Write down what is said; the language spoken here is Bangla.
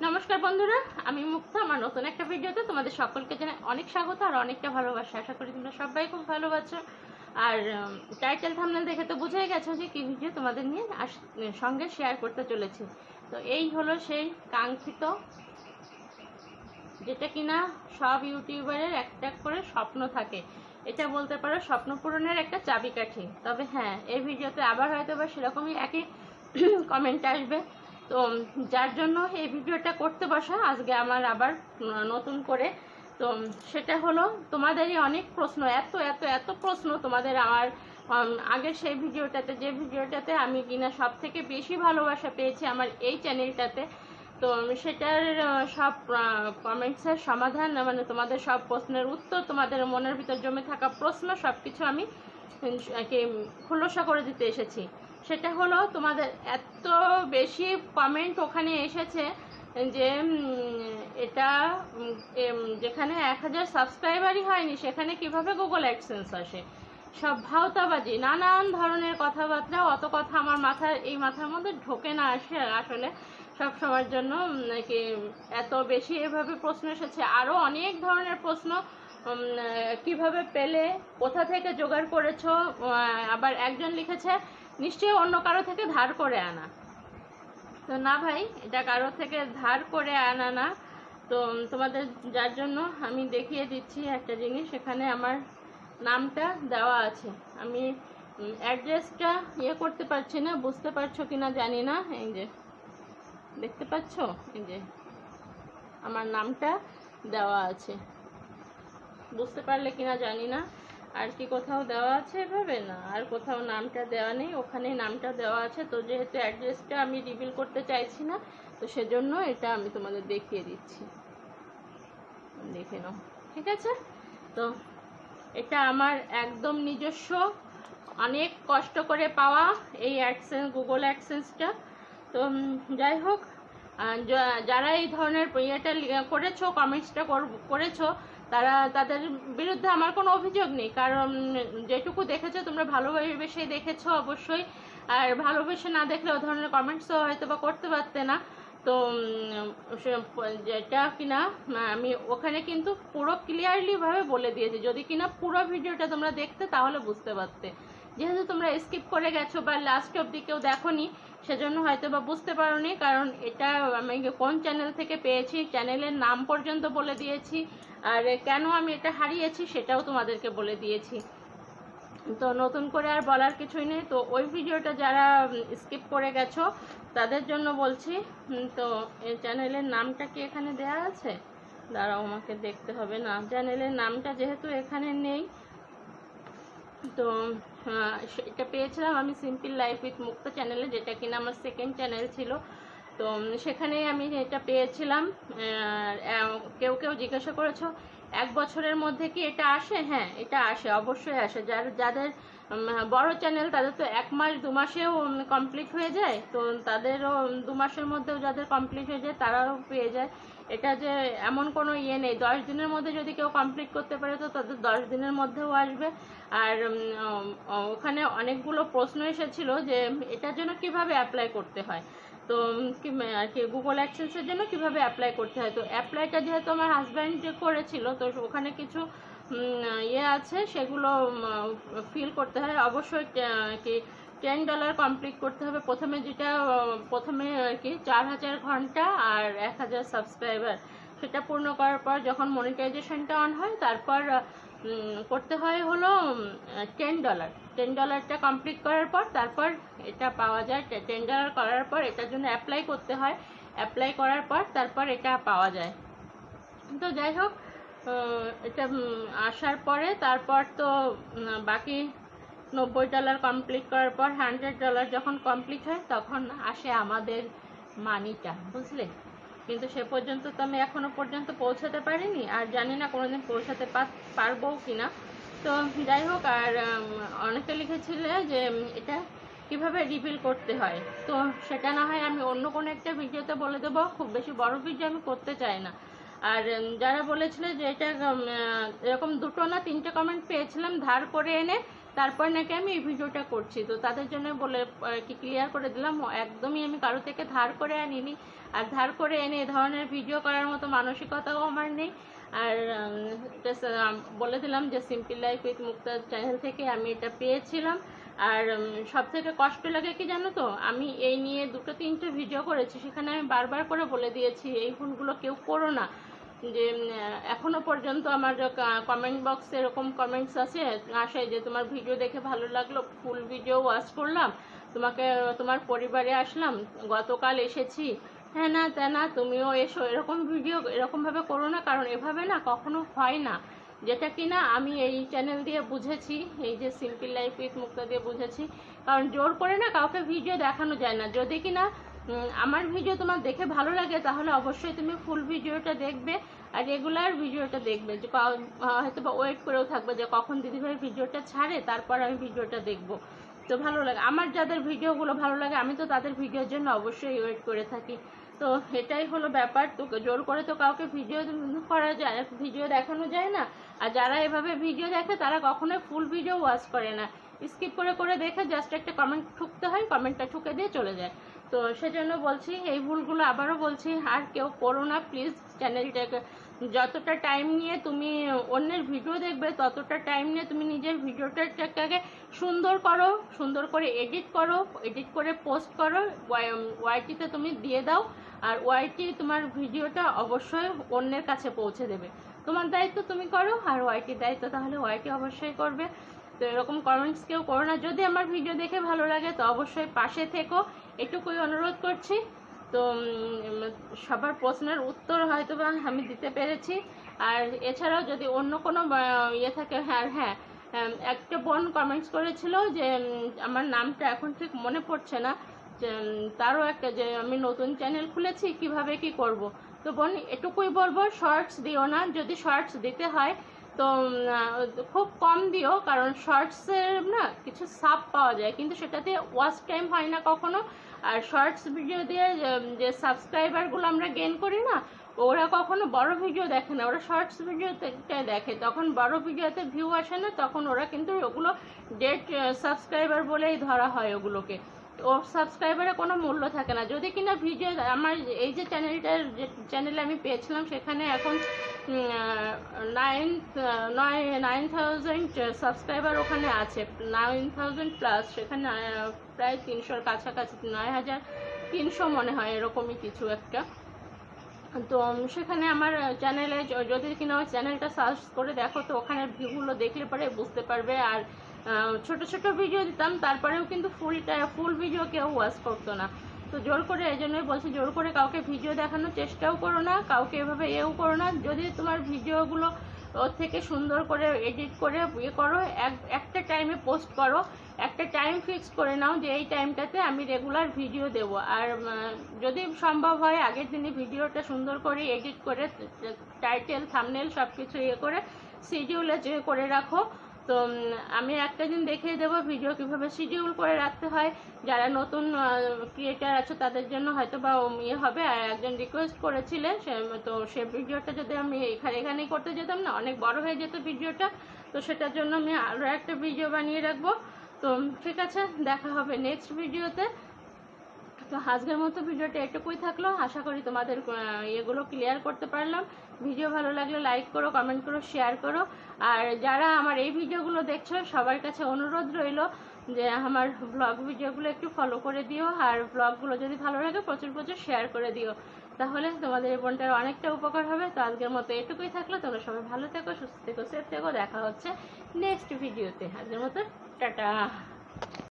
নমস্কার বন্ধুরা, আমি মুক্তা। আমার নতুন একটা ভিডিওতে তোমাদের সকলকে জানাই অনেক স্বাগত আর অনেকটা ভালোবাসা। আশা করি তোমরা সবাই খুব ভালোবাসো। আর টাইটেল থাম্বনেল দেখে তো বুঝেই গেছো যে কি ভিডিও তোমাদের নিয়ে সঙ্গে শেয়ার করতে চলেছি। তো এই হলো সেই কাঙ্ক্ষিত, যেটা কিনা সব ইউটিউবারের একটা করে স্বপ্ন থাকে। এটা বলতে পারো স্বপ্ন পূরণের একটা চাবিকাঠি। তবে হ্যাঁ, এই ভিডিওতে আবার হয়তো বা সেরকমই একই কমেন্ট আসবে। তো যার জন্য এই ভিডিওটা করতে বসা আজকে আমার আবার নতুন করে। তো সেটা হলো, তোমাদেরই অনেক প্রশ্ন, এত এত এত প্রশ্ন তোমাদের আমার আগের সেই ভিডিওটাতে, যে ভিডিওটাতে আমি কিনা সব থেকে বেশি ভালোবাসা পেয়েছি আমার এই চ্যানেলটাতে। তো সেটার সব কমেন্টসের সমাধান, মানে তোমাদের সব প্রশ্নের উত্তর, তোমাদের মনের ভিতর জমে থাকা প্রশ্ন সব কিছু আমি খোলসা করে দিতে এসেছি। সেটা হলো, তোমাদের এত বেশি কমেন্ট ওখানে এসেছে যে এটা যেখানে 1000 সাবস্ক্রাইবারই হয়নি সেখানে কিভাবে গুগল অ্যাডসেন্স আসে। সব ভাওতাবাজি, নানান ধরনের কথাবার্তা। অত কথা আমার মাথার মধ্যে ঢোকে না আসলে সব সময়ের জন্য। কি এত বেশি এভাবে প্রশ্ন এসেছে, আরও অনেক ধরনের প্রশ্ন। কিভাবে পেলে, কোথা থেকে জোগাড় করেছো। আবার একজন লিখেছে নিশ্চয়ই অন্য কারো থেকে ধার করে আনা। তো না ভাই, এটা কারো থেকে ধার করে আনা না। তো তোমাদের যার জন্য আমি দেখিয়ে দিচ্ছি একটা জিনিস, সেখানে আমার নামটা দেওয়া আছে। আমি অ্যাড্রেসটা করতে পারছি না, বুঝতে পারছো কিনা জানি না। এই যে দেখতে পাচ্ছ, এই যে আমার নামটা দেওয়া আছে, বুঝতে পারলে কিনা জানি না। আর কি কোথাও দেওয়া আছে এভাবে? না, আর কোথাও নামটা দেওয়া নেই, ওখানে নামটা দেওয়া আছে। তো যেহেতু অ্যাড্রেসটা আমি রিভিল করতে চাইছি না, তো সেজন্য এটা আমি তোমাদের দেখিয়ে দিচ্ছি, দেখে নাও, ঠিক আছে? তো এটা আমার একদম নিজস্ব, অনেক কষ্ট করে পাওয়া এই অ্যাডসেন্স, গুগল অ্যাডসেন্সটা। তো যাই হোক, যারা এই ধরনের ইয়েটা করেছো, কমেন্টসটা করেছো, তাদের বিরুদ্ধে আমার কোনো অভিযোগ নেই। কারণ যেটুকু দেখেছো তোমরা ভালোবেসে দেখেছো অবশ্যই। আর ভালোবেসে না দেখলে ও ধরনের কমেন্টসও হয়তো বা করতে পারতে না। তো যেটা কিনা আমি ওখানে কিন্তু পুরো ক্লিয়ারলিভাবে বলে দিয়েছি। যদি কিনা পুরো ভিডিওটা তোমরা দেখতে তাহলে বুঝতে পারতে। যেহেতু তোমরা স্কিপ করে গেছো বা লাস্ট অবধি কেউ দেখোনি, সেজন্য হয়তো বা বুঝতে পারোনি। কারণ এটা আমি কোন চ্যানেল থেকে পেয়েছি, চ্যানেলের নাম পর্যন্ত বলে দিয়েছি। আর কেন আমি এটা হারিয়েছি সেটাও তোমাদেরকে বলে দিয়েছি। তো নতুন করে আর বলার কিছুই নেই। তো ওই ভিডিওটা যারা স্কিপ করে গেছো তাদের জন্য বলছি। তো এই চ্যানেলের নামটা কি এখানে দেয়া আছে? দাঁড়াও, আমাকে দেখতে হবে। না, চ্যানেলের নামটা যেহেতু এখানে নেই, তো এটা পেয়েছিলাম আমি সিম্পল লাইফ উইথ মুক্তা চ্যানেলে, যেটা কিনা আমার সেকেন্ড চ্যানেল ছিল। তো সেখানেই আমি এটা পেয়েছিলাম। কেউ কেউ জিজ্ঞাসা করেছো 1 বছরের মধ্যে কি এটা আসে? হ্যাঁ, এটা আসে, অবশ্যই আসে। যাদের বড় চ্যানেল তাদের তো 1 মাস 2 মাসেও কমপ্লিট হয়ে যায়। তো তাদেরও 2 মাসের মধ্যেও যাদের কমপ্লিট হয়ে যায় তারাও পেয়ে যায়। এটা যে এমন কোনো ইয়ে নেই, 10 দিনের মধ্যে যদি কেউ কমপ্লিট করতে পারে তো তাদের 10 দিনের মধ্যেও আসবে। আর ওখানে অনেকগুলো প্রশ্ন এসেছিল যে এটার জন্য কিভাবে অ্যাপ্লাই করতে হয়। তো আর কি গুগল অ্যাডসেন্সের জন্য কিভাবে অ্যাপ্লাই করতে হয়। তো অ্যাপ্লাইটা যেহেতু আমার হাজব্যান্ড করেছিল, তো ওখানে কিছু ইয়ে আছে, সেগুলো ফিল করতে হয়। অবশ্যই কি $10 কমপ্লিট করতে হবে প্রথমে, যেটা প্রথমে আর কি 4000 ঘন্টা আর 1000 সাবস্ক্রাইবার। সেটা পূর্ণ করার পর যখন মনিটাইজেশনটা অন হয়, তারপর করতে হয় হলো $10 কমপ্লিট করার পর তারপর এটা পাওয়া যায়। $10 করার পর এটার জন্য অ্যাপ্লাই করতে হয়, অ্যাপ্লাই করার পর তারপর এটা পাওয়া যায়। তো যাই হোক, এটা আসার পরে তারপর তো বাকি $90 কমপ্লিট করার পর $100 যখন কমপ্লিট হয় তখন আসে আমাদের মানিটা, বুঝলে? কিন্তু সে পর্যন্ত তো আমি এখনো পর্যন্ত পৌঁছাতে পারিনি, আর জানি না কোনোদিন পৌঁছাতে পারবো কিনা। তো যাই হোক, আর অনেকে লিখেছিলে যে এটা কিভাবে রিভিল করতে হয়। তো সেটা না হয় আমি অন্য কোনো একটা ভিডিওতে বলে দেবো, খুব বেশি বড় ভিডিও আমি করতে চাই না। আর যারা বলেছিল যে এটা এরকম 2 না 3টে কমেন্ট পেয়েছিলাম ধার করে এনে তারপর নাকি আমি এই ভিডিওটা করছি, তো তাদের জন্য বলে কি ক্লিয়ার করে দিলাম, একদমই আমি কারো থেকে ধার করে আনিনি। আর ধার করে এনে এ ধরনের ভিডিও করার মতো মানসিকতাও আমার নেই। আর বলে দিলাম যে simple life with Mukta channel থেকে আমি এটা পেয়েছিলাম। আর সব থেকে কষ্ট লাগে কি জানো তো, আমি এই নিয়ে 2-3টে ভিডিও করেছি, সেখানে আমি বারবার করে বলে দিয়েছি এই ভুলগুলো কেউ করো না। যে এখনো পর্যন্ত আমার কমেন্ট বক্সে এরকম কমেন্টস আসে যে তোমার ভিডিও দেখে ভালো লাগলো, ফুল ভিডিও ওয়াচ করলাম, তোমার পরিবারে আসলাম, গতকাল এসেছি, হ্যাঁ না তা না তুমিও এসো, এরকম ভিডিও এরকমভাবে করো না, কারণ এভাবে না কখনো হয় না। যেটা কিনা আমি এই চ্যানেল দিয়ে বুঝেছি, এই যে সিম্পল লাইফ উইথ মুক্তা দিয়ে বুঝেছি। কারণ জোর করে না কাউকে ভিডিও দেখানো যায় না। যদি কিনা আমার ভিডিও তোমার দেখে ভালো লাগে তাহলে অবশ্যই তুমি ফুল ভিডিওটা দেখবে আর রেগুলার ভিডিওটা দেখবে। যে হয়তো বা ওয়েট করেও থাকবে যে কখন দিদিভাই ভিডিওটা ছাড়ে, তারপর আমি ভিডিওটা দেখবো। তো ভালো লাগে আমার, যাদের ভিডিওগুলো ভালো লাগে আমি তো তাদের ভিডিওর জন্য অবশ্যই ওয়েট করে থাকি। তো এটাই হলো ব্যাপার। তো জোর করে তো কাউকে ভিডিও করা যায়, ভিডিও দেখানো যায় না। আর যারা এভাবে ভিডিও দেখে তারা কখনোই ফুল ভিডিও ওয়াচ করে না, স্কিপ করে করে দেখে জাস্ট একটা কমেন্ট ঠুকতে হয়, কমেন্টটা ঠুকে দিয়ে চলে যায়। তো সেজন্য বলছি এই ভুলগুলো আবারও বলছি আর কেউ করো না প্লিজ। চ্যানেলটাকে যতটা টাইম নিয়ে তুমি অন্যের ভিডিও দেখবে ততটা টাইম নিয়ে তুমি নিজের ভিডিওটাকে সুন্দর করো, সুন্দর করে এডিট করে পোস্ট করো, ওয়াইটিতে তুমি দিয়ে দাও। আর ওয়াইটি তোমার ভিডিওটা অবশ্যই অন্যের কাছে পৌঁছে দেবে। তোমার দায়িত্ব তুমি করো আর ওয়াইটির দায়িত্ব তাহলে ওয়াইটি অবশ্যই করবে। তো এরকম কমেন্টস কেউ করো না। যদি আমার ভিডিও দেখে ভালো লাগে তো অবশ্যই পাশে থেকো, এটুকুই অনুরোধ করছি। তো সবার প্রশ্নের উত্তর হয়তো বা আমি দিতে পেরেছি। আর এছাড়াও যদি অন্য কোনো ইয়ে থাকে, হ্যাঁ একটা বোন কমেন্টস করেছিল যে আমার নামটা এখন ঠিক মনে পড়ছে না, যে তারও একটা, যে আমি নতুন চ্যানেল খুলেছি কিভাবে কি করব। তো বোন এটুকুই বলবো, শর্টস দিও না। যদি শর্টস দিতে হয় তো খুব কম দিও, কারণ শর্টসের না কিছু সাব পাওয়া যায় কিন্তু সেটাতে ওয়াচ টাইম হয় না কখনো। আর শর্টস ভিডিও দিয়ে যে সাবস্ক্রাইবারগুলো আমরা গেইন করি না, ওরা কখনো বড় ভিডিও দেখে না, ওরা শর্টস ভিডিওতে দেখে, তখন বড় ভিডিওতে ভিউ আসে না, তখন ওরা কিন্তু ওগুলো ডেড সাবস্ক্রাইবার বলেই ধরা হয় ওগুলোকে। ও সাবস্ক্রাইবারে কোনো মূল্য থাকে না। যদি কিনা ভিডিও আমার এই যে চ্যানেলে আমি পেয়েছিলাম সেখানে এখন 9,000 সাবস্ক্রাইবার ওখানে আছে, 9,000 প্লাস, সেখানে প্রায় 300-র কাছাকাছি, 9,300 মনে হয় এরকমই কিছু একটা। তো সেখানে আমার চ্যানেলে যদি কিনা চ্যানেলটা সার্চ করে দেখো তো ওখানে ভিউগুলো দেখলে পরে বুঝতে পারবে। আর ছোট ছোট ভিডিও দিতাম, তারপরেও কিন্তু ফুল ভিডিও কেউ ওয়াচ করতো না। তো জোর করে, এই জন্যই বলছি, জোর করে কাউকে ভিডিও দেখানোর চেষ্টাও করো না, কাউকে এভাবে করো না। যদি তোমার ভিডিওগুলো ওর থেকে সুন্দর করে এডিট করে করো, একটা টাইমে পোস্ট করো, একটা টাইম ফিক্স করে নাও যে এই টাইমটাতে আমি রেগুলার ভিডিও দেব। আর যদি সম্ভব হয় আগের দিনে ভিডিওটা সুন্দর করে এডিট করে টাইটেল থাম্বনেল সব কিছু করে শিডিউলে করে রাখো। তো আমি একটা দিন দেখিয়ে দেবো ভিডিও কিভাবে শিডিউল করে রাখতে হয়। যারা নতুন ক্রিয়েটার আছে তাদের জন্য হয়তো বা হবে। আর একজন রিকোয়েস্ট করেছিলেন, তো সে ভিডিওটা যদি আমি এখানেই করতে যেতাম না, অনেক বড় হয়ে যেত ভিডিওটা। তো সেটার জন্য আমি আরও একটা ভিডিও বানিয়ে রাখবো। তো ঠিক আছে, দেখা হবে নেক্সট ভিডিওতে। তো আজকের মতো ভিডিওটা এটুকুই থাকলো। আশা করি তোমাদের এগুলো ক্লিয়ার করতে পারলাম। ভিডিও ভালো লাগলে লাইক করো, কমেন্ট করো, শেয়ার করো। আর যারা আমার এই ভিডিওগুলো দেখছো সবার কাছে অনুরোধ রইল যে আমার ব্লগ ভিডিওগুলো একটু ফলো করে দিও। আর ব্লগগুলো যদি ভালো লাগে প্রচুর প্রচুর শেয়ার করে দিও, তাহলে তোমাদের এই বোনটার অনেকটা উপকার হবে। তো আজকের মতো এটুকুই থাকলো। তোমরা সবাই ভালো থেকো, সুস্থ থেকো, সেফ থেকো। দেখা হচ্ছে নেক্সট ভিডিওতে। আজকের মতো টাটা।